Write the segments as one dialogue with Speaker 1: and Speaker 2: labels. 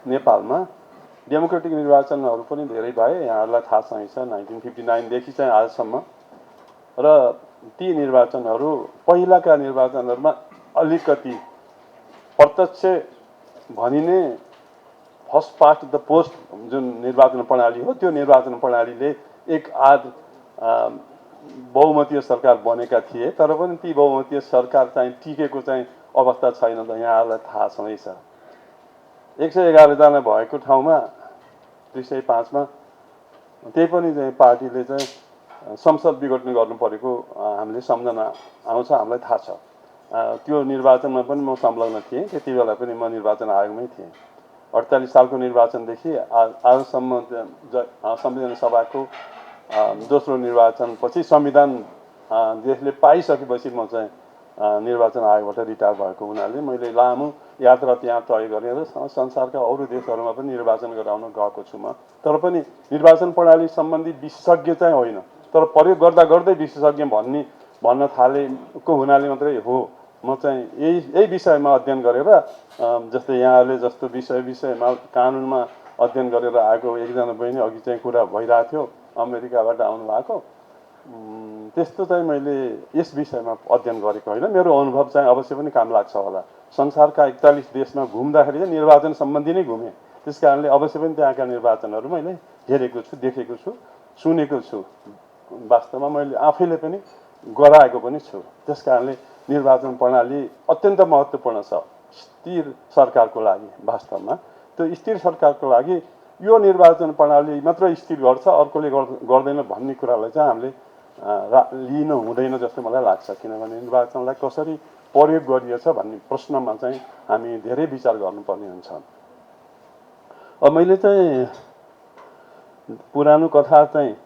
Speaker 1: नेपालमा डेमोक्रेटिक निर्वाचनहरू पनि धेरै भए, यहाँहरूलाई थाहा छ 1959 देखि चाहिँ आजसम्म। र ती निर्वाचनहरू पहिलाका निर्वाचनहरूमा अलिकति प्रत्यक्ष भनिने फर्स्ट पास्ट द पोस्ट जुन निर्वाचन प्रणाली हो, त्यो निर्वाचन प्रणालीले एक आध बहुमतीय सरकार बनेका थिए, तर पनि ती बहुमतीय सरकार चाहिँ टिकेको चाहिँ अवस्था छैन त यहाँहरूलाई थाहा छँदैछ। 111 जना भएको ठाउँमा 205 मा त्यही पनि चाहिँ पार्टीले चाहिँ संसद विघटन गर्नु परेको हामीले सम्झना आउँछ, हामीलाई थाहा छ। त्यो निर्वाचनमा पनि म संलग्न थिएँ, त्यति बेला पनि म निर्वाचन आयोगमै थिएँ। 48 सालको निर्वाचनदेखि आजसम्म संविधान सभाको दोस्रो निर्वाचनपछि संविधान देशले पाइसकेपछि म चाहिँ निर्वाचन आयोगबाट रिटायर भएको हुनाले मैले लामो यात्रा त्यहाँ तय गरेर संसारका अरू देशहरूमा पनि निर्वाचन गराउन गएको छु म। तर पनि निर्वाचन प्रणाली सम्बन्धी विशेषज्ञ चाहिँ होइन, तर प्रयोग गर्दा गर्दै विशेषज्ञ भन्न थालेको हुनाले मात्रै हो। म चाहिँ यही विषयमा अध्ययन गरेर, जस्तै यहाँहरूले जस्तो विषयमा कानुनमा अध्ययन गरेर आएको एकजना बहिनी अघि चाहिँ कुरा भइरहेको थियो, अमेरिकाबाट आउनु भएको, त्यस्तो चाहिँ मैले यस विषयमा अध्ययन गरेको होइन। मेरो अनुभव चाहिँ अवश्य पनि काम लाग्छ होला। संसारका 41 देशमा घुम्दाखेरि चाहिँ निर्वाचन सम्बन्धी नै घुमेँ, त्यस कारणले अवश्य पनि त्यहाँका निर्वाचनहरू मैले हेरेको छु, देखेको छु, सुनेको छु। वास्तवमा मैले आफैले पनि गराएको पनि छु। त्यस कारणले निर्वाचन प्रणाली अत्यन्त महत्त्वपूर्ण छ स्थिर सरकारको लागि। वास्तवमा त्यो स्थिर सरकारको लागि यो निर्वाचन प्रणाली मात्र स्थिर गर्छ, अर्कोले गर्दैन भन्ने कुरालाई चाहिँ हामीले लिन हुँदैन जस्तो मलाई लाग्छ। किनभने निर्वाचनलाई कसरी प्रयोग गरिएछ भन्ने प्रश्नमा चाहिँ हामी धेरै विचार गर्नुपर्ने हुन्छ। अब मैले चाहिँ पुरानो कथा चाहिँ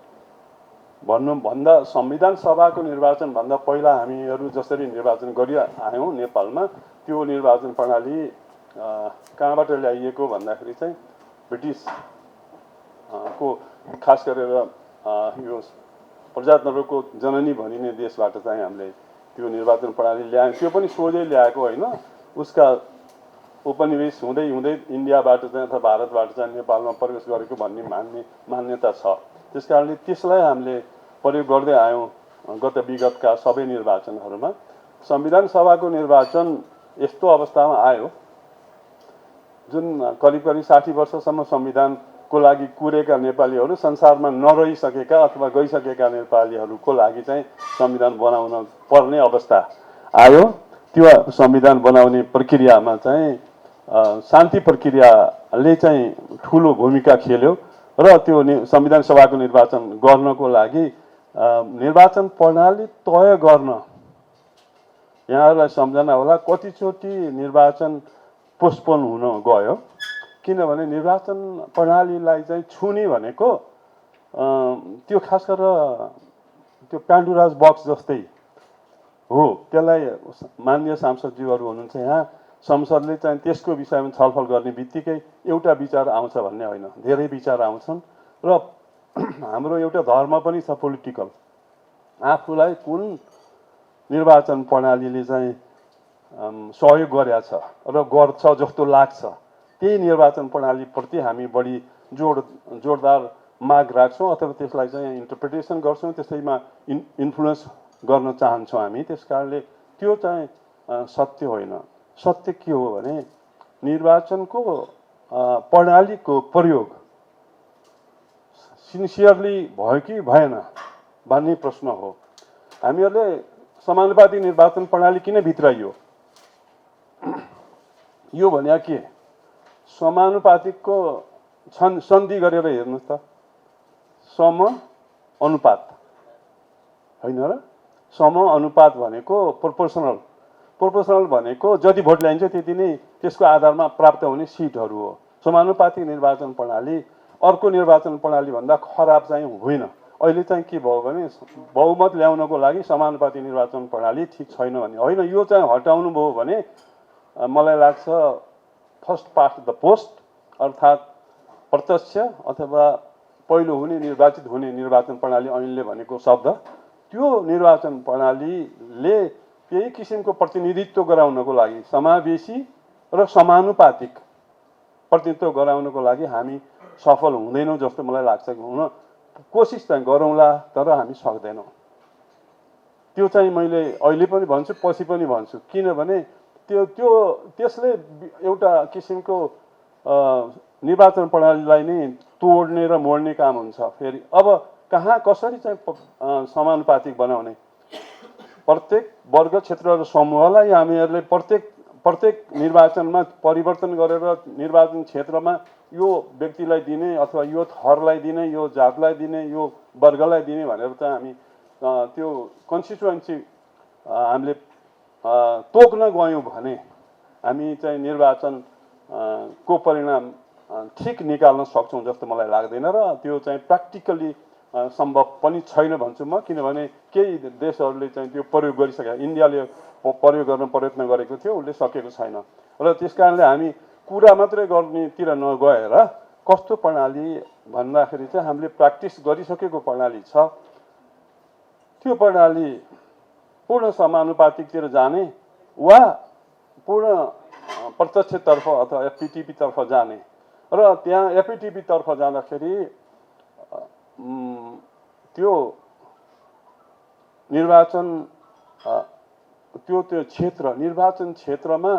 Speaker 1: भन्नुभन्दा संविधान सभाको निर्वाचन भन्दा पहिला हामीहरू जसरी निर्वाचन गरि आयौँ नेपालमा, त्यो निर्वाचन प्रणाली कहाँबाट ल्याइएको भन्दाखेरि चाहिँ ब्रिटिस को खास गरेर यो प्रजातन्त्रको जननी भनिने देशबाट चाहिँ हामीले त्यो निर्वाचन प्रणाली ल्यायौँ। त्यो पनि सोझै ल्याएको होइन, उसका उपनिवेश हुँदै हुँदै इन्डियाबाट चाहिँ अथवा भारतबाट चाहिँ नेपालमा प्रवेश गरेको भन्ने मान्यता छ। त्यस कारणले त्यसलाई हामीले प्रयोग गर्दै आयौँ गत विगतका सबै निर्वाचनहरूमा। संविधान सभाको निर्वाचन यस्तो अवस्थामा आयो जुन करिब 60 वर्षसम्म संविधानको लागि कुरेका नेपालीहरू संसारमा नरहिसकेका अथवा गइसकेका नेपालीहरूको लागि चाहिँ संविधान बनाउन पर्ने अवस्था आयो। त्यो संविधान बनाउने प्रक्रियामा चाहिँ शान्ति प्रक्रियाले चाहिँ ठुलो भूमिका खेल्यो र त्यो संविधान सभाको निर्वाचन गर्नको लागि निर्वाचन प्रणाली तय गर्न यहाँहरूलाई सम्झना होला कतिचोटि निर्वाचन पोस्टपोन हुन गयो। किनभने निर्वाचन प्रणालीलाई चाहिँ छुने भनेको त्यो खास गरेर त्यो पाण्डुराज बक्स जस्तै हो। त्यसलाई मान्य सांसदज्यूहरू हुनुहुन्छ यहाँ, संसदले चाहिँ त्यसको विषयमा छलफल गर्ने बित्तिकै एउटा विचार आउँछ भन्ने होइन, धेरै विचार आउँछन्। र हाम्रो एउटा धर्म पनि छ पोलिटिकल, आफूलाई कुन निर्वाचन प्रणालीले चाहिँ सहयोग गरेछ र गर्छ जस्तो लाग्छ त्यही निर्वाचन प्रणालीप्रति हामी बढी जोडदार माग राख्छौँ अथवा त्यसलाई चाहिँ इन्टरप्रिटेसन गर्छौँ, त्यसैमा इन्फ्लुएन्स गर्न चाहन्छौँ हामी। त्यस कारणले त्यो चाहिँ सत्य होइन। सत्य के हो भने निर्वाचनको प्रणालीको प्रयोग सिन्सियरली भयो कि भएन भन्ने प्रश्न हो। हामीहरूले समानुपातिक निर्वाचन प्रणाली किन भित्राइयो? यो भने के समानुपातिकको सन्धि गरेर हेर्नुहोस् त, सम अनुपात होइन र? सम अनुपात भनेको प्रोपोर्सनल भनेको जति भोट ल्याइन्छ त्यति नै त्यसको आधारमा प्राप्त हुने सिटहरू हो। समानुपातिक निर्वाचन प्रणाली अर्को निर्वाचन प्रणाली भन्दा खराब चाहिँ होइन। अहिले चाहिँ के भयो भने बहुमत ल्याउनको लागि समानुपातिक निर्वाचन प्रणाली ठिक छैन भन्ने होइन, यो चाहिँ हटाउनु भयो भने मलाई लाग्छ फर्स्ट पास्ट द पोस्ट अर्थात् प्रत्यक्ष अथवा पहिलो हुने निर्वाचित हुने निर्वाचन प्रणाली ऐनले भनेको शब्द, त्यो निर्वाचन प्रणालीले त्यही किसिमको प्रतिनिधित्व गराउनको लागि समावेशी र समानुपातिक प्रतिनिधित्व गराउनको लागि हामी सफल हुँदैनौँ जस्तो मलाई लाग्छ। हुन कोसिस चाहिँ गरौँला, तर हामी सक्दैनौँ। त्यो चाहिँ मैले अहिले पनि भन्छु, पछि पनि भन्छु। किनभने त्यसले एउटा किसिमको निर्वाचन प्रणालीलाई नै तोड्ने र मोड्ने काम हुन्छ। फेरि अब कहाँ कसरी चाहिँ समानुपातिक बनाउने, प्रत्येक वर्ग क्षेत्र र समूहलाई हामीहरूले प्रत्येक निर्वाचनमा परिवर्तन गरेर निर्वाचन क्षेत्रमा यो व्यक्तिलाई दिने अथवा यो थरलाई दिने, यो जातलाई दिने, यो वर्गलाई दिने भनेर चाहिँ हामी त्यो कन्स्टिट्युएन्सी हामीले तोक्न गयौँ भने हामी चाहिँ निर्वाचन को परिणाम ठिक निकाल्न सक्छौँ जस्तो मलाई लाग्दैन र त्यो चाहिँ प्र्याक्टिकली सम्भव पनि छैन भन्छु म। किनभने केही देशहरूले चाहिँ त्यो प्रयोग गरिसके, इन्डियाले प्रयोग गर्न प्रयत्न गरेको थियो, उसले सकेको छैन। र त्यस कारणले हामी कुरा मात्रै गर्नेतिर नगएर कस्तो प्रणाली भन्दाखेरि चाहिँ हामीले प्र्याक्टिस गरिसकेको प्रणाली छ, त्यो प्रणाली पूर्ण समानुपातिकतिर जाने वा पूर्ण प्रत्यक्षतर्फ अथवा एफपिटिपीतर्फ जाने। र त्यहाँ एफपिटिपीतर्फ जाँदाखेरि त्यो निर्वाचन त्यो क्षेत्र निर्वाचन क्षेत्रमा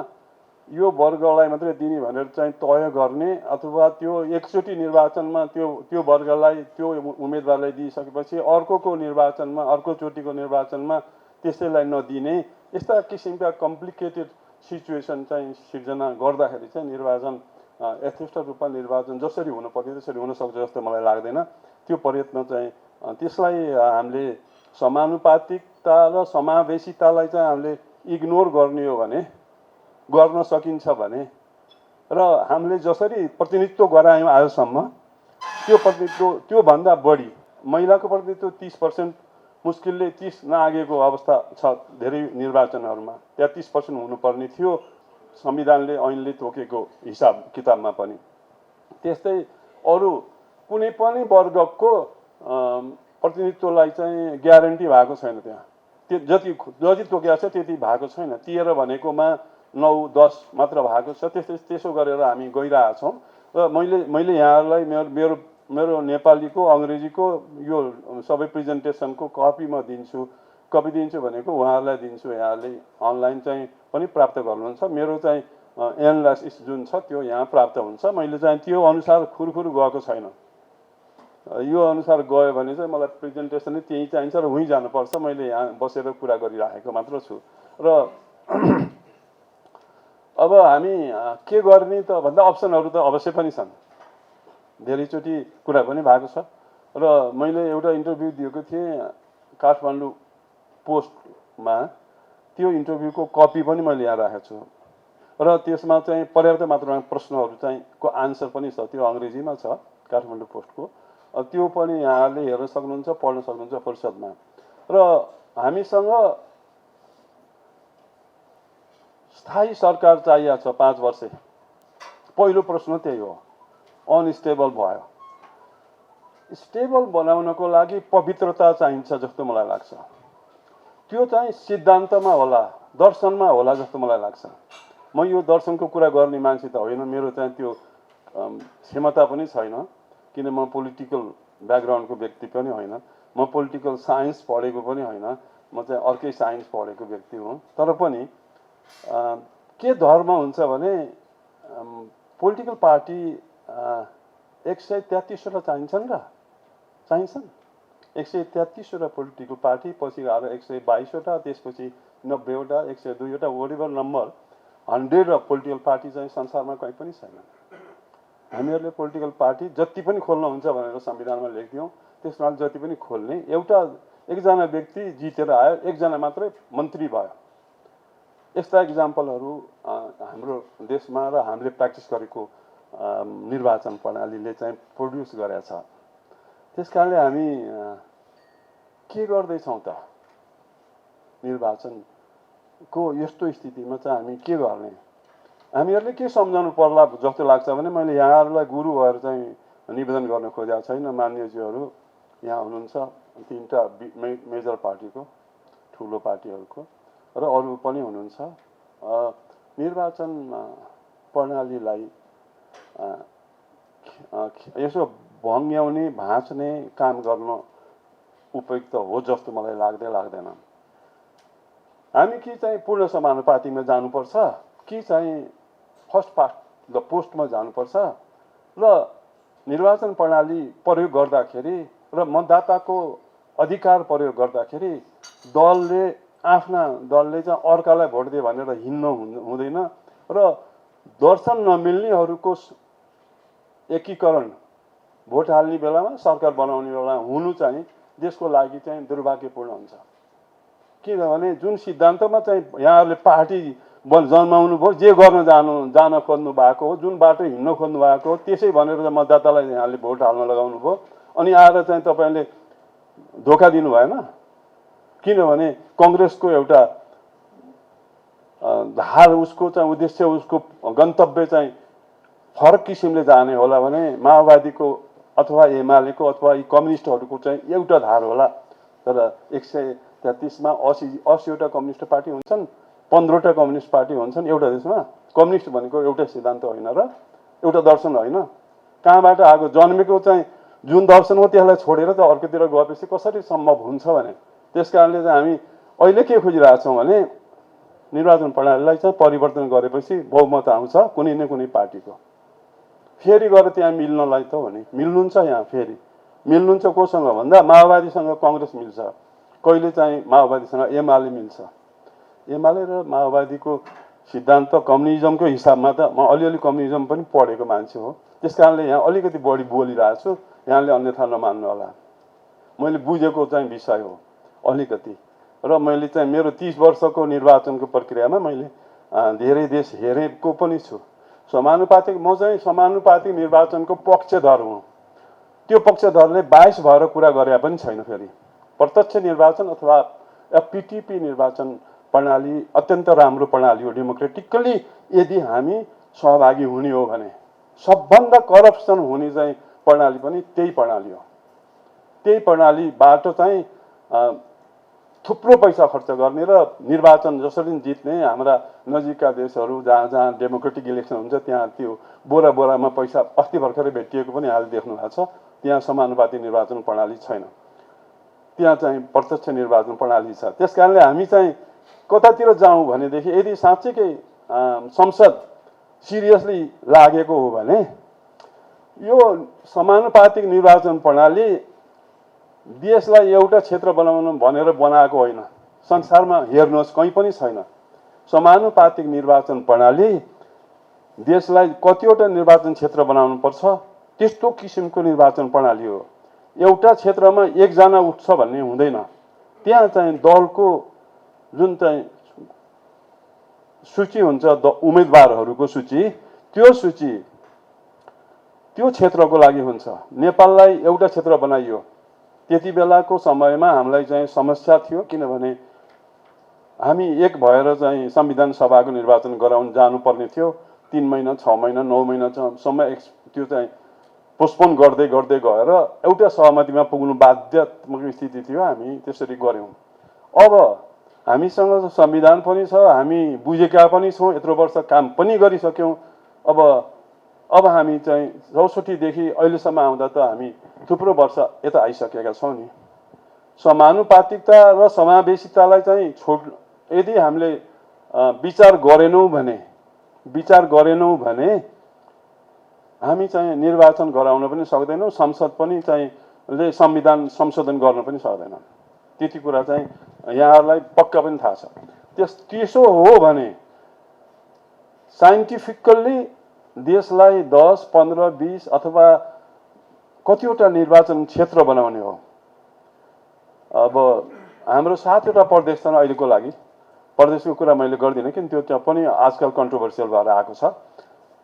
Speaker 1: यो वर्गलाई मात्रै दिने भनेर चाहिँ तय गर्ने अथवा त्यो एकचोटि निर्वाचनमा त्यो वर्गलाई त्यो उम्मेदवारलाई दिइसकेपछि अर्कोको निर्वाचनमा अर्कोचोटिको निर्वाचनमा त्यसैलाई नदिने, यस्ता किसिमका कम्प्लिकेटेड सिचुएसन चाहिँ सिर्जना गर्दाखेरि चाहिँ निर्वाचन यथेष्ट रूपमा निर्वाचन जसरी हुनुपर्ने त्यसरी हुन सक्छ जस्तो मलाई लाग्दैन। त्यो प्रयत्न चाहिँ त्यसलाई हामीले समानुपातिकता र समावेशितालाई चाहिँ हामीले इग्नोर गर्ने हो भने, गर्न सकिन्छ भने, र हामीले जसरी प्रतिनिधित्व गरायौँ आजसम्म त्यो प्रतिनिधित्व त्योभन्दा बढी महिलाको प्रतिनिधित्व 30% मुस्किलले 30 नआगेको अवस्था छ धेरै निर्वाचनहरूमा। 33% हुनुपर्ने थियो संविधानले ऐनले तोकेको हिसाब किताबमा पनि। त्यस्तै अरू कुनै पनि वर्गको प्रतिनिधित्वलाई चाहिँ ग्यारेन्टी भएको छैन। त्यहाँ जति तोकेको छ त्यति भएको छैन। 13 भनेकोमा 9, 10 मात्र भएको छ। त्यसो गरेर हामी गइरहेछौँ। र मैले यहाँहरूलाई मेरो नेपालीको अङ्ग्रेजीको यो सबै प्रेजेन्टेसनको कपी म दिन्छु। कपी दिन्छु भनेको उहाँहरूलाई दिन्छु, यहाँहरूले अनलाइन चाहिँ पनि प्राप्त गर्नुहुन्छ। मेरो चाहिँ एनालाइसिस जुन छ त्यो यहाँ प्राप्त हुन्छ। मैले चाहिँ त्यो अनुसार खुरखुर गएको छैन। यो अनुसार गयो भने चाहिँ मलाई प्रेजेन्टेसनै त्यही चाहिन्छ र उहीँ जानुपर्छ। मैले यहाँ बसेर कुरा गरिराखेको मात्र छु। र अब हामी के गर्ने त भन्दा अप्सनहरू त अवश्य पनि छन्। धेरैचोटि कुरा पनि भएको छ। र मैले एउटा इन्टरभ्यू दिएको थिएँ काठमाडौँ पोस्टमा। त्यो इन्टरभ्यूको कपी पनि मैले यहाँ राखेको छु र त्यसमा चाहिँ पर्याप्त मात्रामा प्रश्नहरू चाहिँ को आन्सर पनि छ। त्यो अङ्ग्रेजीमा छ काठमाडौँ पोस्टको। त्यो पनि यहाँले हेर्न सक्नुहुन्छ, पढ्न सक्नुहुन्छ फुर्सदमा। र हामीसँग स्थायी सरकार चाहिएको छ 5 वर्ष। पहिलो प्रश्न त्यही हो। अनस्टेबल भयो। स्टेबल बनाउनको लागि पवित्रता चाहिन्छ जस्तो मलाई लाग्छ। त्यो चाहिँ सिद्धान्तमा होला, दर्शनमा होला जस्तो मलाई लाग्छ। म यो दर्शनको कुरा गर्ने मान्छे त होइन, मेरो चाहिँ त्यो क्षमता पनि छैन। किन म पोलिटिकल ब्याकग्राउन्डको व्यक्ति पनि होइन, म पोलिटिकल साइन्स पढेको पनि होइन, म चाहिँ अर्कै साइन्स पढेको व्यक्ति हुँ। तर पनि के धर्म हुन्छ भने पोलिटिकल पार्टी 133 वटा चाहिन्छन् र चाहिन्छन्। 133 वटा पोलिटिकल पार्टी, पछि गएर 122 वटा, त्यसपछि 90 वटा, 102 वटा, whatever number 100 of political party चाहिँ संसारमा कहीँ पनि छैन। हामीहरूले पोलिटिकल पार्टी जति पनि खोल्नुहुन्छ भनेर संविधानमा लेखिदियौँ। त्यसमा जति पनि खोल्ने, एकजना व्यक्ति जितेर आयो, एकजना मात्रै मन्त्री भयो। यस्ता इक्जाम्पलहरू हाम्रो देशमा र हामीले प्र्याक्टिस गरेको निर्वाचन प्रणालीले चाहिँ प्रोड्युस गरेको छ। त्यस कारणले हामी के गर्दैछौँ त? निर्वाचनको यस्तो स्थितिमा चाहिँ हामी के गर्ने? हामीहरूले के सम्झाउनु पर्ला जस्तो लाग्छ भने, मैले यहाँहरूलाई गुरु भएर चाहिँ निवेदन गर्न खोजेको छैन। मान्यज्यूहरू यहाँ हुनुहुन्छ, 3टा मेजर पार्टीको, ठुलो पार्टीहरूको, र अरू पनि हुनुहुन्छ। निर्वाचन प्रणालीलाई यसो भङ्ग्याउने भाँच्ने काम गर्न उपयुक्त हो जस्तो मलाई लाग्दैन। हामी कि चाहिँ पूर्ण समानुपातिकमा जानुपर्छ कि चाहिँ फर्स्ट पास्ट द पोस्टमा जानुपर्छ र निर्वाचन प्रणाली प्रयोग गर्दाखेरि र मतदाताको अधिकार प्रयोग गर्दाखेरि दलले चाहिँ अर्कालाई भोट दिए भनेर हिँड्नु हुँदैन र दर्शन नमिल्नेहरूको एकीकरण भोट हाल्ने बेलामा सरकार बनाउने बेलामा हुनु चाहिँ देशको लागि चाहिँ दुर्भाग्यपूर्ण हुन्छ। किनभने जुन सिद्धान्तमा चाहिँ यहाँहरूले पार्टी जन्माउनु भयो, जे गर्न जान खोज्नु भएको हो, जुन बाटो हिँड्न खोज्नु भएको हो, त्यसै भनेर चाहिँ मतदातालाई यहाँले भोट हाल्न लगाउनु भयो। अनि आएर चाहिँ तपाईँले धोका दिनु भएन। किनभने कङ्ग्रेसको एउटा धार, उसको चाहिँ उद्देश्य, उसको गन्तव्य चाहिँ फरक किसिमले जाने होला भने माओवादीको अथवा एमालेको अथवा यी कम्युनिस्टहरूको चाहिँ एउटा धार होला। तर 133मा 80वटा कम्युनिस्ट पार्टी हुन्छन्, 15वटा कम्युनिस्ट पार्टी हुन्छन् एउटा देशमा। कम्युनिस्ट भनेको एउटै सिद्धान्त होइन र एउटा दर्शन होइन। कहाँबाट आएको जन्मेको चाहिँ जुन दर्शन हो त्यसलाई छोडेर चाहिँ अर्कोतिर गएपछि कसरी सम्भव हुन्छ भने, त्यस कारणले चाहिँ हामी अहिले के खोजिरहेछौँ भने निर्वाचन प्रणालीलाई चाहिँ परिवर्तन गरेपछि बहुमत आउँछ कुनै न कुनै पार्टीको। फेरि गएर त्यहाँ मिल्नलाई त हो नि, मिल्नुहुन्छ यहाँ फेरि मिल्नुहुन्छ कोसँग भन्दा माओवादीसँग कङ्ग्रेस मिल्छ, कहिले चाहिँ माओवादीसँग एमाले मिल्छ। एमाले र माओवादीको सिद्धान्त कम्युनिजमको हिसाबमा त म अलिअलि कम्युनिजम पनि पढेको मान्छे हो, त्यस कारणले यहाँ अलिकति बढी बोलिरहेको छु, यहाँले अन्यथा नमान्नु होला। मैले बुझेको चाहिँ विषय हो अलिकति, र मैले चाहिँ मेरो 30 वर्षको निर्वाचनको प्रक्रियामा मैले धेरै देश हेरेको पनि छु। समानुपातिक, म चाहिँ समानुपातिक निर्वाचनको पक्षधर हुँ। त्यो पक्षधरले 22 भएर कुरा गरे पनि छैन। फेरि प्रत्यक्ष निर्वाचन अथवा पिटिपी निर्वाचन प्रणाली अत्यन्त राम्रो प्रणाली हो। डेमोक्रेटिकली यदि हामी सहभागी हुने हो भने सबभन्दा करप्सन हुने चाहिँ प्रणाली पनि त्यही प्रणाली हो। त्यही प्रणालीबाट चाहिँ थुप्रो पैसा खर्च गर्ने र निर्वाचन जसरी जित्ने हाम्रा नजिकका देशहरू जहाँ जहाँ डेमोक्रेटिक इलेक्सन हुन्छ त्यहाँ त्यो बोरा बोरामा पैसा अस्ति भर्खरै भेटिएको पनि अहिले देख्नु भएको छ। त्यहाँ समानुपातिक निर्वाचन प्रणाली छैन, त्यहाँ चाहिँ प्रत्यक्ष निर्वाचन प्रणाली छ। त्यस कारणले हामी चाहिँ कतातिर जाउँ भनेदेखि यदि साँच्चैकै संसद सिरियसली लागेको हो भने यो समानुपातिक निर्वाचन प्रणाली देशलाई एउटा क्षेत्र बनाउनु भनेर बनाएको होइन। संसारमा हेर्नुहोस् कहीँ पनि छैन। समानुपातिक निर्वाचन प्रणाली देशलाई कतिवटा निर्वाचन क्षेत्र बनाउनु पर्छ त्यस्तो किसिमको निर्वाचन प्रणाली हो। एउटा क्षेत्रमा एकजना उठ्छ भन्ने हुँदैन। त्यहाँ चाहिँ दलको जुन चाहिँ सूची हुन्छ उम्मेदवारहरूको सूची, त्यो सूची त्यो क्षेत्रको लागि हुन्छ। नेपाललाई एउटा क्षेत्र बनाइयो, त्यति बेलाको समयमा हामीलाई चाहिँ समस्या थियो, किनभने हामी एक भएर चाहिँ संविधान सभाको निर्वाचन गराउन जानुपर्ने थियो। 3 महिना 6 महिना 9 महिनासम्म त्यो चाहिँ पोस्टपोन गर्दै गर्दै गएर एउटा सहमतिमा पुग्नु बाध्यात्मक स्थिति थियो। हामी त्यसरी गऱ्यौँ। अब हामीसँग संविधान पनि छ, हामी बुझेका पनि छौँ, यत्रो वर्ष काम पनि गरिसक्यौँ। अब हामी चाहिँ 64 देखि अहिलेसम्म आउँदा त हामी थुप्रो वर्ष यता आइसकेका छौँ नि। समानुपातिकता र समावेशितालाई चाहिँ यदि हामीले विचार गरेनौँ भने हामी चाहिँ निर्वाचन गराउन पनि सक्दैनौँ, संसद पनि चाहिँ संविधान संशोधन गर्न पनि सक्दैन। त्यति कुरा चाहिँ यहाँहरूलाई पक्का पनि थाहा छ। त्यसो हो भने साइन्टिफिकल्ली देशलाई 10, 15, 20 अथवा कतिवटा निर्वाचन क्षेत्र बनाउने हो। अब हाम्रो 7वटा प्रदेश छन् अहिलेको लागि। प्रदेशको कुरा मैले गर्दिनँ किन त्यो पनि आजकल कन्ट्रोभर्सियल भएर आएको छ।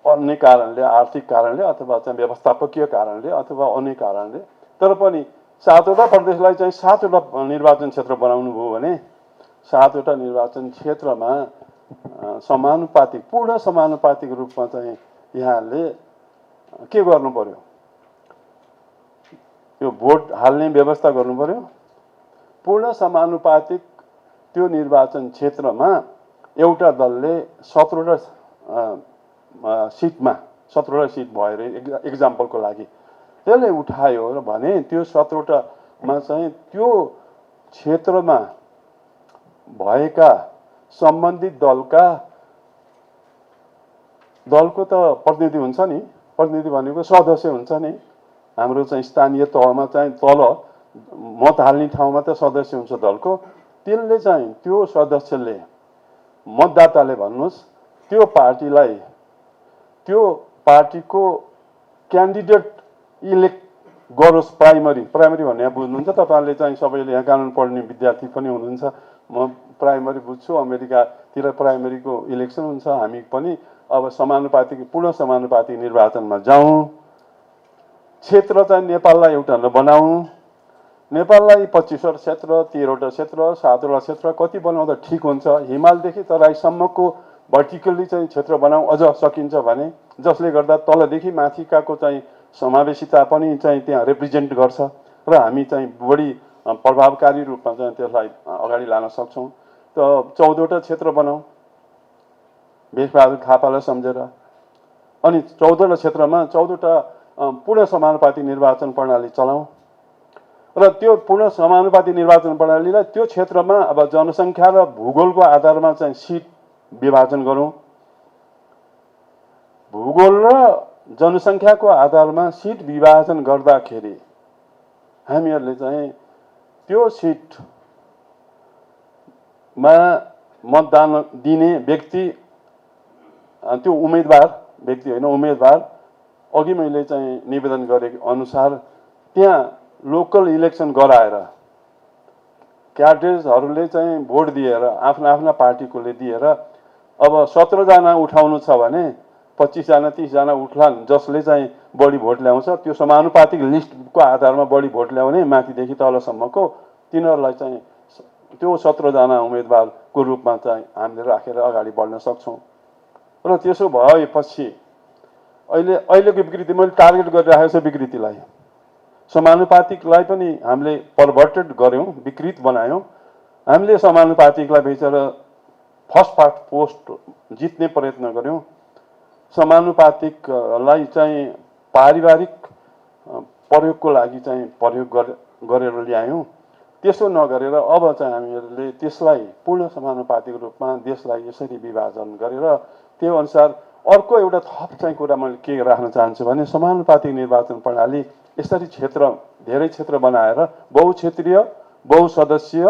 Speaker 1: अन्य कारणले, आर्थिक कारणले अथवा चाहिँ व्यवस्थापकीय कारणले अथवा अन्य कारणले, तर पनि 7वटा प्रदेशलाई चाहिँ 7वटा निर्वाचन क्षेत्र बनाउनु भयो भने 7वटा निर्वाचन क्षेत्रमा समानुपातिक, पूर्ण समानुपातिक रूपमा चाहिँ यहाँले के गर्नु पर्यो? यो भोट हाल्ने व्यवस्था गर्नु पर्यो। पूर्ण समानुपातिक त्यो निर्वाचन क्षेत्रमा एउटा दलले 17वटा 17वटा सिट भयो अरे एक्जाम्पलको लागि त्यसले उठायो र भने त्यो 17वटामा चाहिँ त्यो क्षेत्रमा भएका सम्बन्धित दलको त प्रतिनिधि हुन्छ नि, प्रतिनिधि भनेको सदस्य हुन्छ नि। हाम्रो चाहिँ स्थानीय तहमा चाहिँ तल मत हाल्ने ठाउँमा त सदस्य हुन्छ दलको। त्यसले चाहिँ त्यो सदस्यले मतदाताले भन्नुहोस् त्यो पार्टीलाई त्यो पार्टीको क्यान्डिडेट इलेक्ट गरोस्। प्राइमरी भन्ने बुझ्नुहुन्छ तपाईँले चाहिँ सबैले यहाँ कानुन पढ्ने विद्यार्थी पनि हुनुहुन्छ। म प्राइमरी बुझ्छु, अमेरिकातिर प्राइमरीको इलेक्सन हुन्छ। हामी पनि अब समानुपातिक पूर्ण समानुपातिक निर्वाचनमा जाउँ। क्षेत्र चाहिँ नेपाललाई एउटा नबनाऊ। नेपाललाई 25वटा क्षेत्र, 13वटा क्षेत्र, 7वटा क्षेत्र कति बनाउँदा ठिक हुन्छ। हिमालदेखि तराईसम्मको भर्टिकल्ली चाहिँ क्षेत्र बनाऊ अझ सकिन्छ भने, जसले गर्दा तलदेखि माथिकाको चाहिँ समावेशिता पनि चाहिँ त्यहाँ रिप्रेजेन्ट गर्छ र हामी चाहिँ बढी प्रभावकारी रूपमा चाहिँ त्यसलाई अगाडि लान सक्छौँ। त 14वटा क्षेत्र बनाऊ भेषबहादुर थापालाई सम्झेर। अनि 14वटा क्षेत्रमा 14वटा पूर्ण समानुपातिक निर्वाचन प्रणाली चलाऊ र त्यो पूर्ण समानुपातिक निर्वाचन प्रणालीलाई त्यो क्षेत्रमा अब जनसङ्ख्या र भूगोलको आधारमा चाहिँ सिट विभाजन गरौँ। भूगोल र जनसङ्ख्याको आधारमा सिट विभाजन गर्दाखेरि हामीहरूले चाहिँ त्यो सिटमा मतदान दिने व्यक्ति, त्यो उम्मेदवार अघि मैले चाहिँ निवेदन गरेको अनुसार त्यहाँ लोकल इलेक्सन गराएर क्याडेट्सहरूले चाहिँ भोट दिएर आफ्ना पार्टीकोले दिएर अब 17 जना उठाउनु छ भने 25 जना 30 जना उठ्लान्। जसले चाहिँ बढी भोट ल्याउँछ त्यो समानुपातिक लिस्टको आधारमा बढी भोट ल्याउने माथिदेखि तलसम्मको तिनीहरूलाई चाहिँ त्यो 17 जना उम्मेदवारको रूपमा चाहिँ हामीले राखेर अगाडि बढ्न सक्छौँ। र त्यसो भएपछि अहिलेको विकृति मैले टार्गेट गरिरहेको छु। विकृतिलाई समानुपातिकलाई पनि हामीले परभर्टेड गऱ्यौँ, विकृत बनायौँ। हामीले समानुपातिकलाई बेचेर फर्स्ट पोस्ट जित्ने प्रयत्न गऱ्यौँ। समानुपातिकलाई चाहिँ पारिवारिक प्रयोगको लागि चाहिँ प्रयोग गरेर ल्यायौँ। त्यसो नगरेर अब चाहिँ हामीहरूले त्यसलाई पूर्ण समानुपातिक रूपमा देशलाई यसरी विभाजन गरेर त्यो अनुसार अर्को एउटा थप चाहिँ कुरा मैले के राख्न चाहन्छु भने समानुपातिक निर्वाचन प्रणाली यसरी धेरै क्षेत्र बनाएर बहुक्षेत्रीय बहुसदस्यीय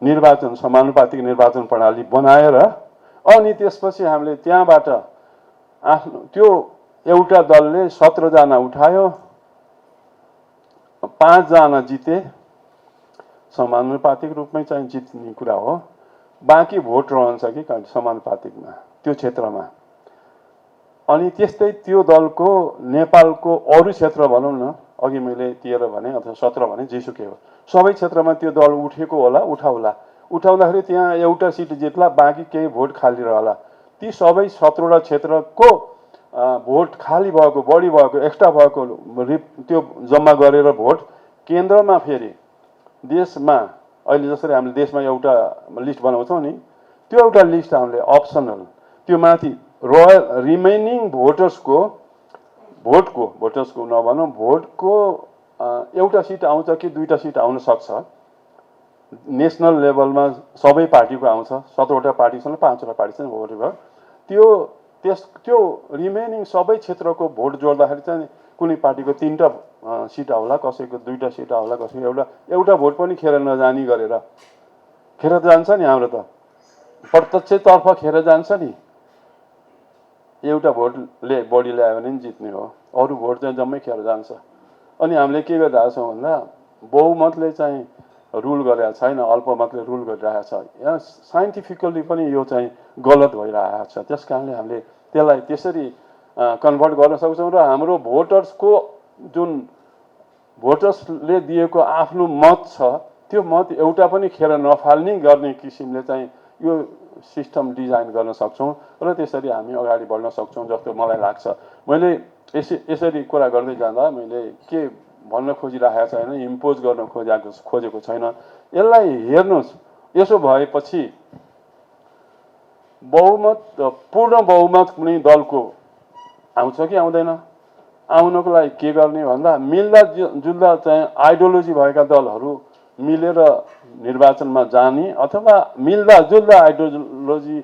Speaker 1: निर्वाचन समानुपातिक निर्वाचन प्रणाली बनाएर अनि त्यसपछि हामीले त्यहाँबाट आफ्नो त्यो एउटा दलले 17 जना उठायो, 5 जना जिते, समानुपातिक रूपमै चाहिँ जित्ने कुरा हो। बाँकी भोट रहन्छ कि समानुपातिकमा त्यो क्षेत्रमा। अनि त्यस्तै त्यो दलको नेपालको अरू क्षेत्र भनौँ न, अघि मैले 13 भने अथवा 17 भने जेसुकै हो, सबै क्षेत्रमा त्यो दल उठेको होला, उठाउँदाखेरि त्यहाँ एउटा सिट जित्ला, बाँकी केही भोट खाली रहला। ती सबै 17वटा क्षेत्रको भोट खाली भएको, बढी भएको, एक्स्ट्रा भएको त्यो जम्मा गरेर भोट केन्द्रमा फेरि देशमा अहिले जसरी हामीले देशमा एउटा लिस्ट बनाउँछौँ नि, त्यो एउटा लिस्ट हामीले अप्सनल त्यो माथि रिमेनिङ भोटर्सको नभनौँ भोटको एउटा सिट आउँछ कि 2टा सिट आउन सक्छ। नेसनल लेभलमा सबै पार्टीको आउँछ, 17वटा पार्टी छन्, 5वटा पार्टी छन्, भोट भयो। त्यो रिमेनिङ सबै क्षेत्रको भोट जोड्दाखेरि चाहिँ कुनै पार्टीको 3टा सिट आउला, कसैको 2टा सिट आउला, कसैको एउटा भोट पनि खेर नजानी गरेर खेर जान्छ नि। हाम्रो त प्रत्यक्षतर्फ खेर जान्छ नि। एउटा भोटले बढी ल्यायो भने नि जित्ने हो, अरू भोट चाहिँ जम्मै खेर जान्छ। अनि हामीले के गरिरहेको छौँ भन्दा बहुमतले चाहिँ रुल गरेको छैन, अल्पमतले रुल गरिरहेको छ। यहाँ साइन्टिफिकल्ली पनि यो चाहिँ गलत भइरहेको छ। त्यस कारणले हामीले त्यसलाई त्यसरी कन्भर्ट गर्न सक्छौँ र हाम्रो भोटर्सको जुन भोटर्सले दिएको आफ्नो मत छ त्यो मत एउटा पनि खेर नफाल्ने गर्ने किसिमले चाहिँ यो सिस्टम डिजाइन गर्न सक्छौँ र त्यसरी हामी अगाडि बढ्न सक्छौँ जस्तो मलाई लाग्छ। मैले यसरी कुरा गर्दै जाँदा मैले के भन्न खोजिरहेको छैन, इम्पोज गर्न खोजेको छैन। यसलाई हेर्नुहोस्, यसो भएपछि पूर्ण बहुमत कुनै दलको आउँछ कि आउँदैन, आउनको लागि के गर्ने भन्दा मिल्दा जुल्दा चाहिँ आइडियोलोजी भएका दलहरू मिलेर निर्वाचनमा जाने अथवा मिल्दा जुल्दा आइडियोलोजी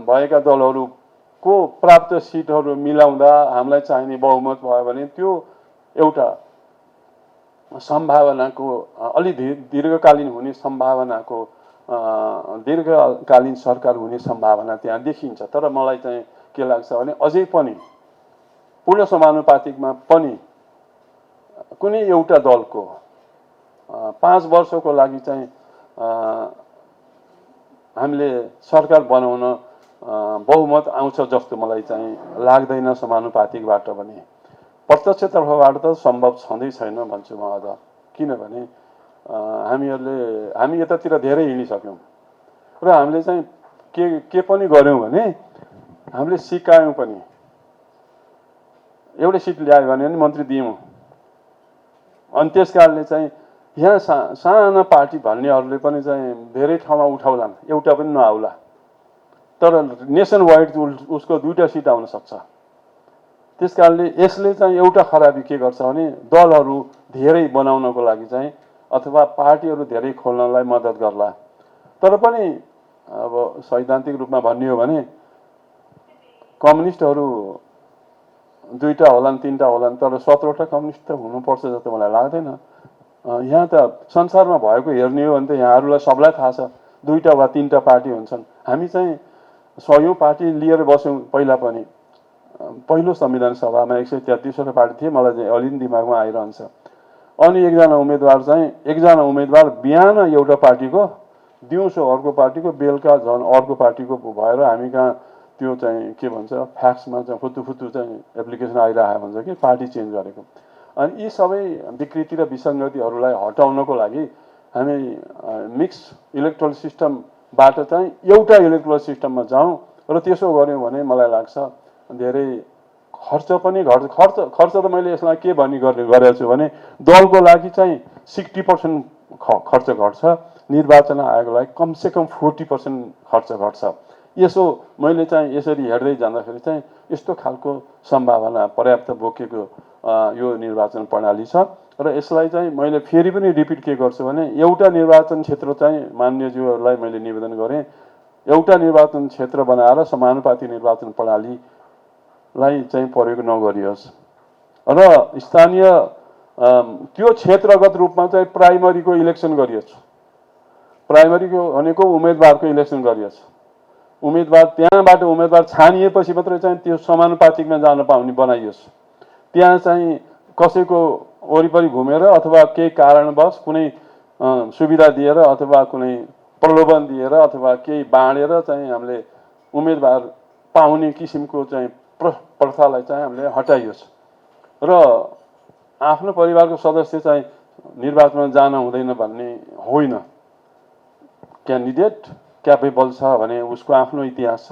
Speaker 1: भएका दलहरूको प्राप्त सिटहरू मिलाउँदा हामीलाई चाहिने बहुमत भयो भने त्यो एउटा सम्भावनाको अलि दीर्घकालीन हुने सम्भावनाको दीर्घकालीन सरकार हुने सम्भावना त्यहाँ देखिन्छ। तर मलाई चाहिँ के लाग्छ भने अझै पनि पूर्ण समानुपातिकमा पनि कुनै एउटा दलको 5 वर्षको लागि चाहिँ हामीले सरकार बनाउन बहुमत आउँछ जस्तो मलाई चाहिँ लाग्दैन समानुपातिकबाट भने। प्रत्यक्षतर्फबाट त सम्भव छँदै छैन भन्छु म अझ, किनभने हामी यतातिर धेरै हिँडिसक्यौँ र हामीले चाहिँ के पनि गऱ्यौँ भने हामीले सिकायौँ पनि। एउटै सिट ल्यायो भने पनि मन्त्री दियौँ, अनि त्यस कारणले चाहिँ यहाँ साना पार्टी भन्नेहरूले पनि चाहिँ धेरै ठाउँमा उठाउलान्, एउटा पनि नआउला, तर नेसन वाइड उसको 2टा सिट आउन सक्छ। त्यस कारणले यसले चाहिँ एउटा खराबी के गर्छ भने दलहरू धेरै बनाउनको लागि चाहिँ अथवा पार्टीहरू धेरै खोल्नलाई मद्दत गर्ला। तर पनि अब सैद्धान्तिक रूपमा भन्ने हो भने कम्युनिस्टहरू 2टा होलान् 3टा होलान्, तर 17वटा कम्युनिस्ट त हुनुपर्छ जस्तो मलाई लाग्दैन। यहाँ त संसारमा भएको हेर्ने हो भने त यहाँहरूलाई सबलाई थाहा छ 2टा वा 3टा पार्टी हुन्छन्। हामी चाहिँ 100औं पार्टी लिएर बस्यौँ। पहिला पनि पहिलो संविधान सभामा 133वटा पार्टी थिए, मलाई चाहिँ अलि दिमागमा आइरहन्छ। अनि एकजना उम्मेदवार बिहान एउटा पार्टीको, दिउँसो अर्को पार्टीको, बेलुका झन् अर्को पार्टीको भएर हामी कहाँ त्यो चाहिँ के भन्छ फ्याक्समा चाहिँ फुत्तु चाहिँ एप्लिकेसन आइरहेको हुन्छ कि पार्टी चेन्ज गरेको। अनि यी सबै विकृति र विसङ्गतिहरूलाई हटाउनको लागि हामी मिक्स इलेक्ट्रोल सिस्टमबाट चाहिँ एउटा इलेक्ट्रोल सिस्टममा जाउँ र त्यसो गऱ्यौँ भने मलाई लाग्छ धेरै खर्च पनि घट्छ। खर्च त मैले यसलाई के गरेको छु भने दलको लागि चाहिँ 60% खर्च घट्छ, निर्वाचन आयोगको लागि कमसेकम 40% खर्च घट्छ। यसो मैले चाहिँ यसरी हेर्दै जाँदाखेरि चाहिँ यस्तो खालको सम्भावना पर्याप्त बोकेको यो निर्वाचन प्रणाली छ। र यसलाई चाहिँ मैले फेरि पनि रिपिट के गर्छु भने एउटा निर्वाचन क्षेत्र चाहिँ मान्यज्यूहरूलाई मैले निवेदन गरेँ, एउटा निर्वाचन क्षेत्र बनाएर समानुपातिक निर्वाचन प्रणालीलाई चाहिँ प्रयोग नगरियोस् र स्थानीय त्यो क्षेत्रगत रूपमा चाहिँ प्राइमरीको इलेक्सन गरियोस्। प्राइमरीको भनेको उम्मेदवारको इलेक्सन गरियोस्। त्यहाँबाट उम्मेदवार छानिएपछि मात्रै चाहिँ त्यो समानुपातिकमा जान पाउने बनाइयोस्। त्यहाँ चाहिँ कसैको वरिपरि घुमेर अथवा केही कारणवश कुनै सुविधा दिएर अथवा कुनै प्रलोभन दिएर अथवा केही बाँडेर चाहिँ हामीले उम्मेदवार पाउने किसिमको चाहिँ प्रथालाई चाहिँ हामीले हटाइयोस् र आफ्नो परिवारको सदस्य चाहिँ निर्वाचनमा जान हुँदैन भन्ने होइन। क्यान्डिडेट क्यापेबल छ भने उसको आफ्नो इतिहास छ,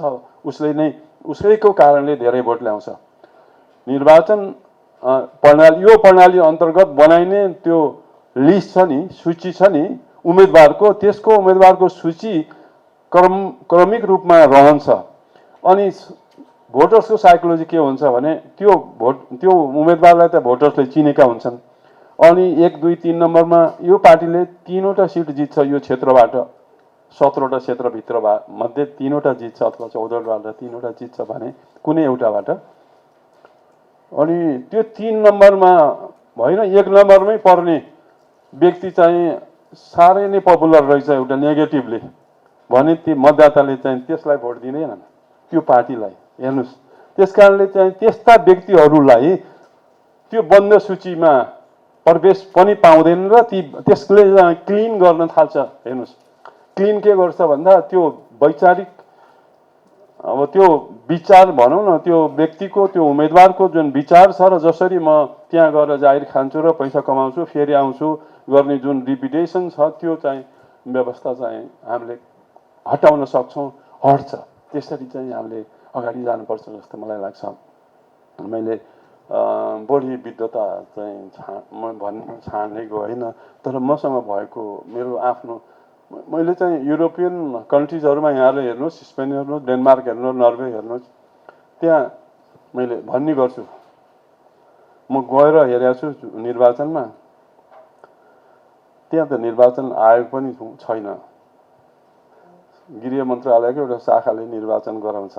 Speaker 1: उसैको कारणले धेरै भोट ल्याउँछ। निर्वाचन प्रणाली यो प्रणाली अन्तर्गत बनाइने त्यो लिस्ट छ नि, सूची छ नि उम्मेदवारको, त्यसको उम्मेदवारको सूची क्रमिक रूपमा रहन्छ। अनि भोटर्सको साइकोलोजी के हुन्छ भने त्यो उम्मेदवारलाई त भोटर्सले चिनेका हुन्छन्। अनि 1, 2, 3 नम्बरमा यो पार्टीले 3वटा सिट जित्छ यो क्षेत्रबाट, 17वटा क्षेत्रभित्र मध्ये 3वटा जित्छ अथवा 14वटाबाट 3वटा जित्छ भने कुनै एउटाबाट, अनि त्यो 3 नम्बरमा होइन 1 नम्बरमै पर्ने व्यक्ति चाहिँ साह्रै नै पपुलर रहेछ एउटा नेगेटिभले भने ती मतदाताले चाहिँ त्यसलाई भोट दिँदैनन् त्यो पार्टीलाई। हेर्नुहोस्, त्यस कारणले चाहिँ त्यस्ता व्यक्तिहरूलाई त्यो बन्द सूचीमा प्रवेश पनि पाउँदैन र त्यसले क्लिन गर्न थाल्छ। हेर्नुहोस्, क्लिन के गर्छ भन्दा त्यो वैचारिक अब त्यो विचार भनौँ न, त्यो व्यक्तिको त्यो उम्मेदवारको जुन विचार छ र जसरी म त्यहाँ गएर जाहिर खान्छु र पैसा कमाउँछु फेरि आउँछु गर्ने जुन रिपिटेसन छ त्यो चाहिँ व्यवस्था चाहिँ हामीले हटाउन सक्छौँ, हट्छ। त्यसरी चाहिँ हामीले अगाडि जानुपर्छ जस्तो मलाई लाग्छ। मैले बढी विद्वता चाहिँ छान्ने होइन, तर मसँग भएको मेरो आफ्नो मैले चाहिँ युरोपियन कन्ट्रिजहरूमा यहाँले हेर्नुहोस्, स्पेन हेर्नुहोस्, डेनमार्क हेर्नुहोस्, नर्वे हेर्नुहोस्, त्यहाँ मैले भन्ने गर्छु, म गएर हेरेको छु निर्वाचनमा, त्यहाँ त निर्वाचन आयोग पनि छैन। गृह मन्त्रालयको एउटा शाखाले निर्वाचन गराउँछ,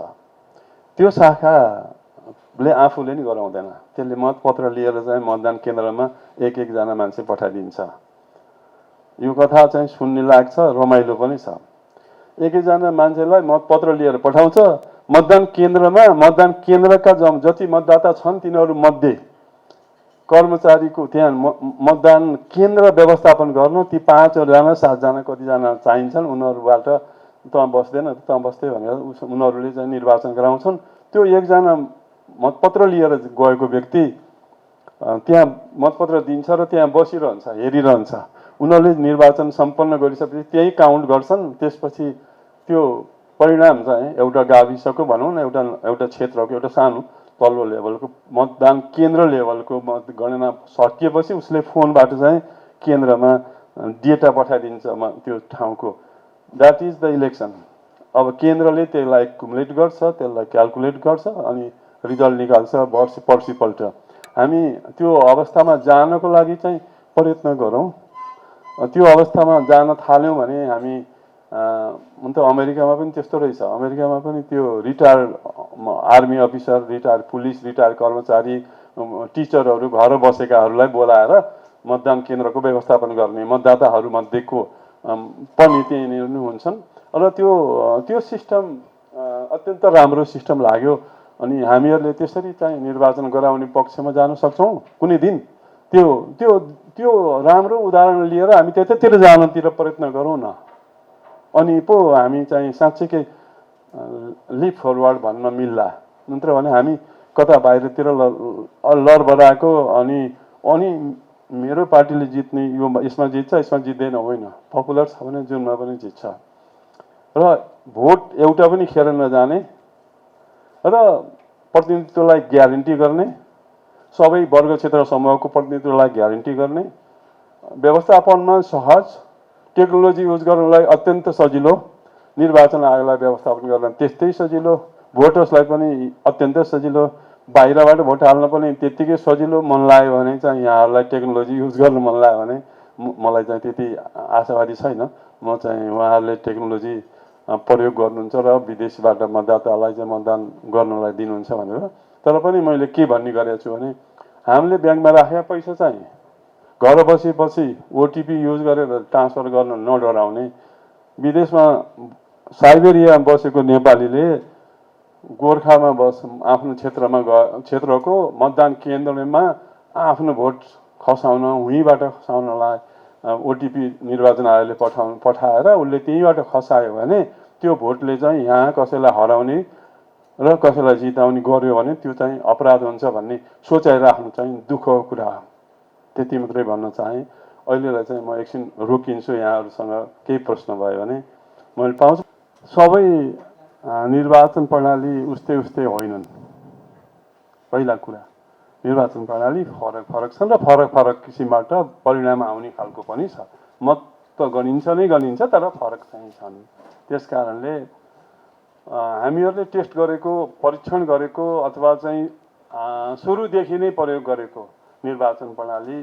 Speaker 1: त्यो शाखाले आफूले नि गराउँदैन, त्यसले मतपत्र लिएर चाहिँ मतदान केन्द्रमा एकजना मान्छे पठाइदिन्छ। यो कथा चाहिँ सुन्ने लाग्छ, रमाइलो पनि छ। एकजना मान्छेलाई मतपत्र लिएर पठाउँछ, मतदान केन्द्रमा मतदान केन्द्रका जति मतदाता छन् तिनीहरू मध्ये कर्मचारीको त्यहाँ मतदान केन्द्र व्यवस्थापन गर्न ती 5 जना 7 जना कतिजना चाहिन्छन्, उनीहरूबाट तँ बस्दैन तँ बस्दै भनेर उनीहरूले चाहिँ निर्वाचन गराउँछन्। त्यो एकजना मतपत्र लिएर गएको व्यक्ति त्यहाँ मतपत्र दिन्छ र त्यहाँ बसिरहन्छ, हेरिरहन्छ। उनीहरूले निर्वाचन सम्पन्न गरिसकेपछि त्यही काउन्ट गर्छन्। त्यसपछि त्यो परिणाम चाहिँ एउटा गाविसको भनौँ न, एउटा क्षेत्रको एउटा सानो तल्लो लेभलको मतदान केन्द्र लेभलको मतगणना सकिएपछि उसले फोनबाट चाहिँ केन्द्रमा डेटा पठाइदिन्छ त्यो ठाउँको। That is the election. अब केन्द्रले त्यसलाई एक्युमुलेट गर्छ, त्यसलाई क्यालकुलेट गर्छ अनि रिजल्ट निकाल्छ पर्सिपल्ट। हामी त्यो अवस्थामा जानको लागि चाहिँ प्रयत्न गरौँ। त्यो अवस्थामा जान थाल्यौँ भने हामी हुन त अमेरिकामा पनि त्यस्तो रहेछ। अमेरिकामा पनि त्यो retired army officer, retired police, retired कर्मचारी, टिचरहरू घर बसेकाहरूलाई बोलाएर मतदान केन्द्रको व्यवस्थापन गर्ने मतदाताहरूमध्येको पनि त्यहीँनिर नै हुन्छन्। र त्यो सिस्टम अत्यन्त राम्रो सिस्टम लाग्यो। अनि हामीहरूले त्यसरी चाहिँ निर्वाचन गराउने पक्षमा जान सक्छौँ कुनै दिन। त्यो राम्रो उदाहरण लिएर हामी त्यतातिर जानतिर प्रयत्न गरौँ न। अनि पो हामी चाहिँ साँच्चैकै लिप फरवर्ड भन्न मिल्ला। नत्र भने हामी कता बाहिरतिर लडबडाएको अनि मेरो पार्टीले जित्ने, यो यसमा जित्छ यसमा जित्दैन होइन। पपुलर छ भने जुनमा पनि जित्छ। र भोट एउटा पनि खेर नजाने र प्रतिनिधित्वलाई ग्यारेन्टी गर्ने, सबै वर्ग क्षेत्र समूहको प्रतिनिधित्वलाई ग्यारेन्टी गर्ने, व्यवस्थापनमा सहज, टेक्नोलोजी युज गर्नलाई अत्यन्त सजिलो, निर्वाचन आयोगलाई व्यवस्थापन गर्न त्यस्तै सजिलो, भोटर्सलाई पनि अत्यन्तै सजिलो, बाहिरबाट भोट हाल्न पनि त्यत्तिकै सजिलो। मन लाग्यो भने चाहिँ यहाँहरूलाई टेक्नोलोजी युज गर्न मन लाग्यो भने मलाई चाहिँ त्यति आशावादी छैन। म चाहिँ उहाँहरूले टेक्नोलोजी प्रयोग गर्नुहुन्छ र विदेशबाट मतदातालाई चाहिँ मतदान गर्नलाई दिनुहुन्छ भनेर। तर पनि मैले के भन्ने गरेको छु भने हामीले ब्याङ्कमा राखेका पैसा चाहिँ घर बसेपछि ओटिपी युज गरेर ट्रान्सफर गर्न नडराउने। विदेशमा साइबेरियामा बसेको नेपालीले गोर्खामा आफ्नो क्षेत्रको मतदान केन्द्रमा आफ्नो भोट खसाउन, उहीँबाट खसाउनलाई ओटिपी निर्वाचन आयोगले पठाएर उसले त्यहीँबाट खसायो भने त्यो भोटले चाहिँ यहाँ कसैलाई हराउने र कसैलाई जिताउने गर्यो भने त्यो चाहिँ अपराध हुन्छ भन्ने सोचाइराख्नु चाहिँ दुःखको कुरा हो। त्यति मात्रै भन्न चाहेँ। अहिलेलाई चाहिँ म एकछिन रोकिन्छु। यहाँहरूसँग केही प्रश्न भयो भने मैले पाउँछु। सबै निर्वाचन प्रणाली उस्तै होइनन्। पहिला कुरा, निर्वाचन प्रणाली फरक छन् र फरक किसिमबाट परिणाम आउने खालको पनि छ। मत त गनिन्छ नै गनिन्छ, तर फरक चाहिँ छन्। त्यस कारणले हामीहरूले टेस्ट गरेको, परीक्षण गरेको अथवा चाहिँ सुरुदेखि नै प्रयोग गरेको निर्वाचन प्रणाली,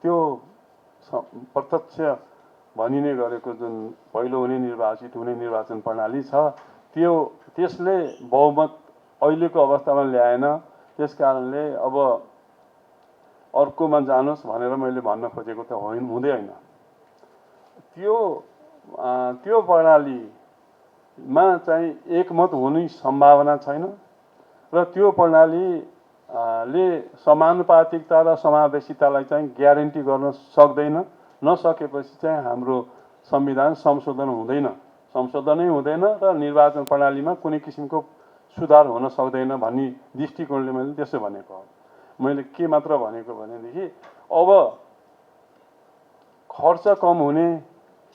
Speaker 1: त्यो प्रत्यक्ष भनिने गरेको जुन पहिलो हुने निर्वाचित हुने निर्वाचन प्रणाली छ, त्यसले बहुमत अहिलेको अवस्थामा ल्याएन। त्यस कारणले अब अर्कोमा जानुहोस् भनेर मैले भन्न खोजेको त हुँदैन। त्यो प्रणालीमा चाहिँ एकमत हुने सम्भावना छैन र त्यो प्रणालीले समानुपातिकता र समावेशितालाई चाहिँ ग्यारेन्टी गर्न सक्दैन। नसकेपछि चाहिँ हाम्रो संविधान संशोधनै हुँदैन र निर्वाचन प्रणालीमा कुनै किसिमको सुधार हुन सक्दैन भन्ने दृष्टिकोणले मैले त्यसो भनेको हो। मैले के मात्र भनेको भनेदेखि अब खर्च कम हुने,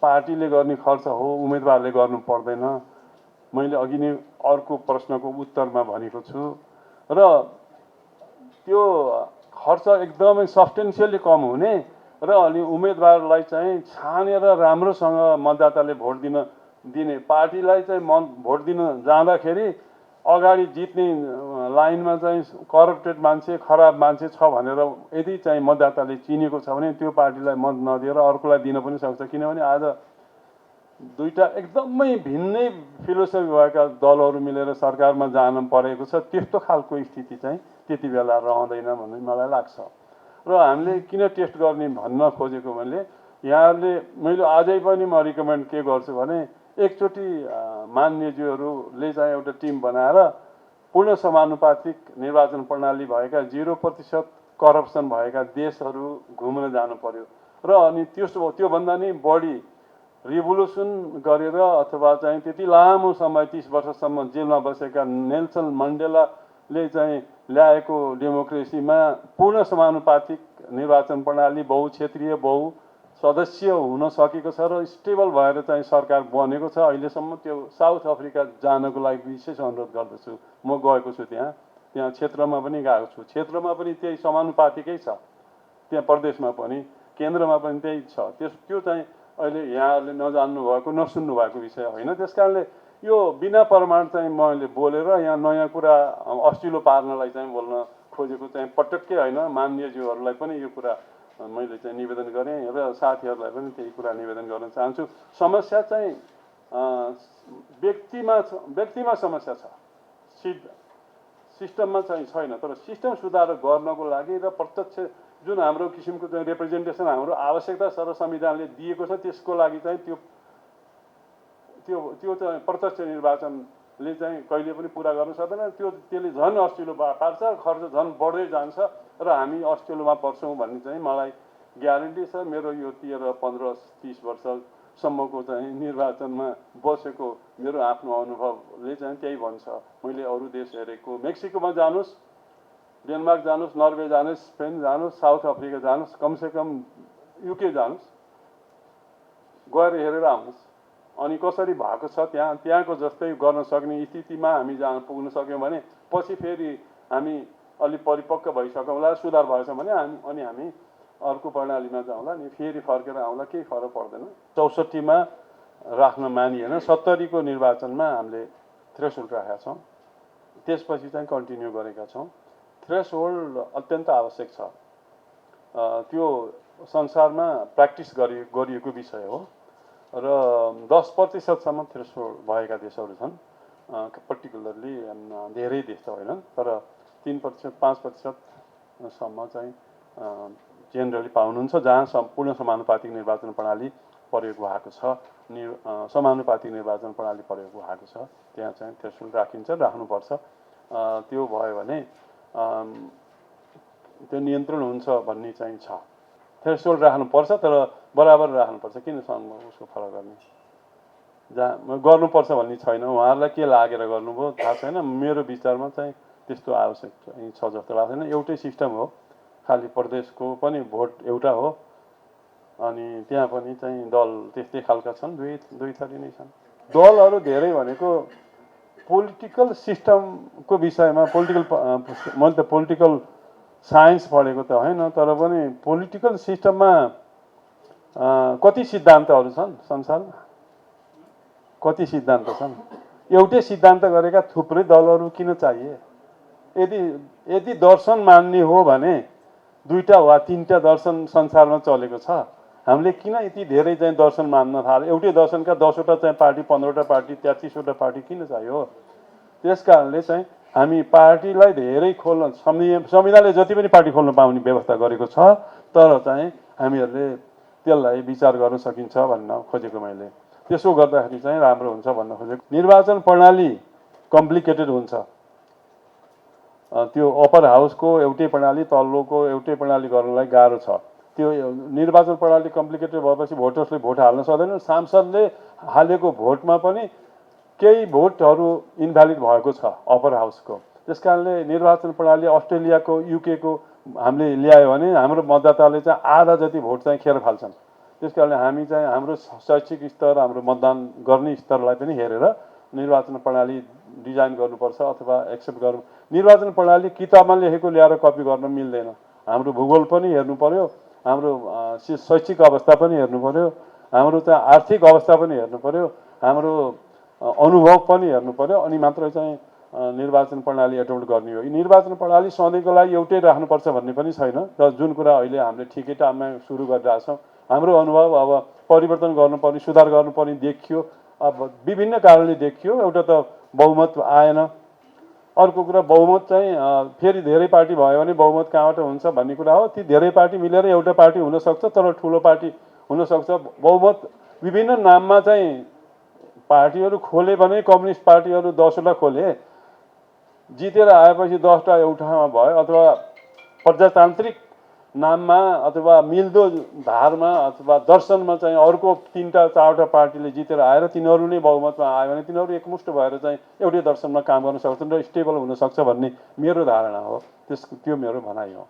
Speaker 1: पार्टीले गर्ने खर्च हो, उम्मेदवारले गर्नु पर्दैन। मैले अघि नै अर्को प्रश्नको उत्तरमा भनेको छु। र त्यो खर्च एकदमै सब्स्टेन्सियली कम हुने र अनि उम्मेदवारलाई चाहिँ छानेर राम्रोसँग मतदाताले भोट दिने, पार्टीलाई चाहिँ भोट दिन जाँदाखेरि अगाडि जित्ने लाइनमा चाहिँ करप्टेड मान्छे खराब मान्छे छ भनेर यदि चाहिँ मतदाताले चिनेको छ भने त्यो पार्टीलाई मत नदिएर अर्कोलाई दिन पनि सक्छ। किनभने आज दुईटा एकदमै भिन्नै फिलोसफी भएका दलहरू मिलेर सरकारमा जान परेको छ। त्यस्तो खालको स्थिति चाहिँ त्यति बेला रहँदैन भन्ने मलाई लाग्छ। र हामीले किन टेस्ट गर्ने भन्न खोजेको भने यहाँहरूले मैले अझै पनि म रिकमेन्ड के गर्छु भने एकचोटि मान्यज्यूहरूले चाहिँ एउटा टिम बनाएर पूर्ण समानुपातिक निर्वाचन प्रणाली भएका 0% करप्सन भएका देशहरू घुम्न जानु पर्यो र अनि त्योभन्दा नि बढी रिभोल्युसन गरेर अथवा चाहिँ त्यति लामो समय 30 वर्षसम्म जेलमा बसेका नेल्सन मण्डेलाले चाहिँ ल्याएको डेमोक्रेसीमा पूर्ण समानुपातिक निर्वाचन प्रणाली बहुक्षेत्रीय बहु सदस्य हुन सकेको छ र स्टेबल भएर चाहिँ सरकार बनेको छ। अहिलेसम्म त्यो साउथ अफ्रिका जानको लागि विशेष अनुरोध गर्दछु। म गएको छु त्यहाँ क्षेत्रमा पनि गएको छु। क्षेत्रमा पनि त्यही समानुपातिकै छ, त्यहाँ प्रदेशमा पनि केन्द्रमा पनि त्यही छ। त्यो चाहिँ अहिले यहाँहरूले नजान्नु भएको नसुन्नु भएको विषय होइन। त्यस कारणले यो बिना प्रमाण चाहिँ मैले बोलेर यहाँ नयाँ कुरा अस्टिलो पार्नलाई चाहिँ बोल्न खोजेको चाहिँ पटक्कै होइन। मान्यज्यूहरूलाई पनि यो कुरा मैले चाहिँ निवेदन गरेँ र साथीहरूलाई पनि त्यही कुरा निवेदन गर्न चाहन्छु। समस्या चाहिँ व्यक्तिमा समस्या छ, सिस्टममा चाहिँ छैन। तर सिस्टम सुधार गर्नको लागि र प्रत्यक्ष जुन हाम्रो किसिमको चाहिँ रिप्रेजेन्टेसन हाम्रो आवश्यकता छ र संविधानले दिएको छ त्यसको लागि चाहिँ त्यो चाहिँ प्रत्यक्ष निर्वाचनले चाहिँ कहिले पनि पुरा गर्न सक्दैन। त्यसले झन् अस्टिलो पार्छ, खर्च झन् बढ्दै जान्छ र हामी अस्टिलोमा पर्छौँ भन्ने चाहिँ मलाई ग्यारेन्टी छ। मेरो यो 13-15-30 वर्षसम्मको चाहिँ निर्वाचनमा बसेको मेरो आफ्नो अनुभवले चाहिँ त्यही भन्छ। मैले अरू देश हेरेको, मेक्सिकोमा जानुहोस्, डेनमार्क जानुहोस्, नर्वे जानुहोस्, स्पेन जानुहोस्, साउथ अफ्रिका जानुहोस्, कमसेकम युके जानुहोस्, गएर हेरेर आउनुहोस् अनि कसरी भएको छ। त्यहाँको जस्तै गर्न सक्ने स्थितिमा हामी जहाँ पुग्न सक्यौँ भने पछि फेरि हामी अलि परिपक्व भइसकौँला, सुधार भएछ भने हामी अर्को प्रणालीमा जाउँला नि, फेरि फर्केर आउँला, केही फरक पर्दैन। 64मा राख्न मानिएन, 70को निर्वाचनमा हामीले थ्रेसहोल्ड राखेका छौँ, त्यसपछि चाहिँ कन्टिन्यू गरेका छौँ। थ्रेसहोल्ड अत्यन्त आवश्यक छ। त्यो संसारमा प्र्याक्टिस गरिएको विषय हो र 10%सम्म थ्रेसहोल्ड भएका देशहरू छन्। पर्टिकुलरली धेरै देश त होइनन्, तर 3%, 5%सम्म चाहिँ जेनरली पाउनुहुन्छ जहाँ सम्पूर्ण समानुपातिक निर्वाचन प्रणाली प्रयोग भएको छ, समानुपातिक निर्वाचन प्रणाली प्रयोग भएको छ, त्यहाँ चाहिँ थ्रेसहोल्ड राखिन्छ, राख्नुपर्छ। त्यो भयो भने त्यो नियन्त्रण हुन्छ भन्ने चाहिँ छ। थ्रेसहोल्ड राख्नुपर्छ, तर बराबर राख्नुपर्छ। किन उसको फरक गर्ने, जहाँ गर्नुपर्छ भन्ने छैन। उहाँहरूलाई के लागेर गर्नुभयो थाहा छैन। मेरो विचारमा चाहिँ त्यस्तो आवश्यक छ जस्तो लाग्दैन। एउटै सिस्टम हो, खालि प्रदेशको पनि भोट एउटा हो अनि त्यहाँ पनि चाहिँ दल त्यस्तै खालका छन्, दुई थरी नै छन्। दलहरू धेरै भनेको पोलिटिकल सिस्टमको विषयमा मैले त पोलिटिकल साइन्स पढेको त होइन, तर पनि पोलिटिकल सिस्टममा कति सिद्धान्तहरू छन् संसारमा, कति सिद्धान्त छन्। एउटै सिद्धान्त गरेका थुप्रै दलहरू किन चाहिए? यदि दर्शन मान्ने हो भने 2टा वा 3टा दर्शन संसारमा चलेको छ। हामीले किन यति धेरै चाहिँ दर्शन मान्न थाल्यो? एउटै दर्शनका 10वटा चाहिँ पार्टी, 15वटा पार्टी, 33वटा पार्टी किन चाहियो? त्यस कारणले चाहिँ हामी पार्टीलाई धेरै खोल्न, संविधानले जति पनि पार्टी खोल्न पाउने व्यवस्था गरेको छ, तर चाहिँ हामीहरूले त्यसलाई विचार गर्न सकिन्छ भन्न खोजेको मैले। त्यसो गर्दाखेरि चाहिँ राम्रो हुन्छ भन्न खोजेको। निर्वाचन प्रणाली कम्प्लिकेटेड हुन्छ। त्यो अप्पर हाउसको एउटै प्रणाली, तल्लोको एउटै प्रणाली गर्नलाई गाह्रो छ। त्यो निर्वाचन प्रणाली कम्प्लिकेटेड भएपछि भोटर्सले भोट हाल्न सक्दैनन्। सांसदले हालेको भोटमा पनि केही भोटहरू इन्भ्यालिड भएको छ अप्पर हाउसको। त्यस कारणले निर्वाचन प्रणाली अस्ट्रेलियाको, युकेको हामीले ल्यायो भने हाम्रो मतदाताले चाहिँ आधा जति भोट चाहिँ खेर फाल्छन्। त्यस कारणले हामी चाहिँ हाम्रो शैक्षिक स्तर, हाम्रो मतदान गर्ने स्तरलाई पनि हेरेर निर्वाचन प्रणाली डिजाइन गर्नुपर्छ अथवा एक्सेप्ट गर्नु। निर्वाचन प्रणाली किताबमा लेखेको ल्याएर कपी गर्न मिल्दैन। हाम्रो भूगोल पनि हेर्नु पर्यो, हाम्रो शैक्षिक अवस्था पनि हेर्नु पर्यो, हाम्रो चाहिँ आर्थिक अवस्था पनि हेर्नु पर्यो, हाम्रो अनुभव पनि हेर्नु पर्यो, अनि मात्र चाहिँ निर्वाचन प्रणाली एडप्ट गर्ने हो। यी निर्वाचन प्रणाली सधैँको लागि एउटै राख्नुपर्छ भन्ने पनि छैन र जुन कुरा अहिले हामीले ठिकै टाइममा सुरु गरिरहेछौँ हाम्रो अनुभव अब परिवर्तन गर्नुपर्ने सुधार गर्नुपर्ने देखियो। अब विभिन्न कारणले देखियो। एउटा त बहुमत आएन, अर्को कुरा बहुमत चाहिँ फेरि धेरै पार्टी भयो भने बहुमत कहाँबाट हुन्छ भन्ने कुरा हो। ती धेरै पार्टी मिलेर एउटा पार्टी हुनसक्छ तर ठुलो पार्टी हुनसक्छ। बहुमत विभिन्न नाममा चाहिँ पार्टीहरू खोले भने कम्युनिस्ट पार्टीहरू 10वटा खोले, जितेर आएपछि 10टा एउटामा भयो, अथवा प्रजातान्त्रिक नाममा अथवा मिल्दो धारमा अथवा दर्शनमा चाहिँ अर्को 3टा 4वटा पार्टीले जितेर आएर तिनीहरू नै बहुमतमा आयो भने तिनीहरू एकमुष्ट भएर चाहिँ एउटै दर्शनमा काम गर्न सक्छन् र स्टेबल हुन सक्छ भन्ने मेरो धारणा हो। त्यो मेरो भनाइ हो।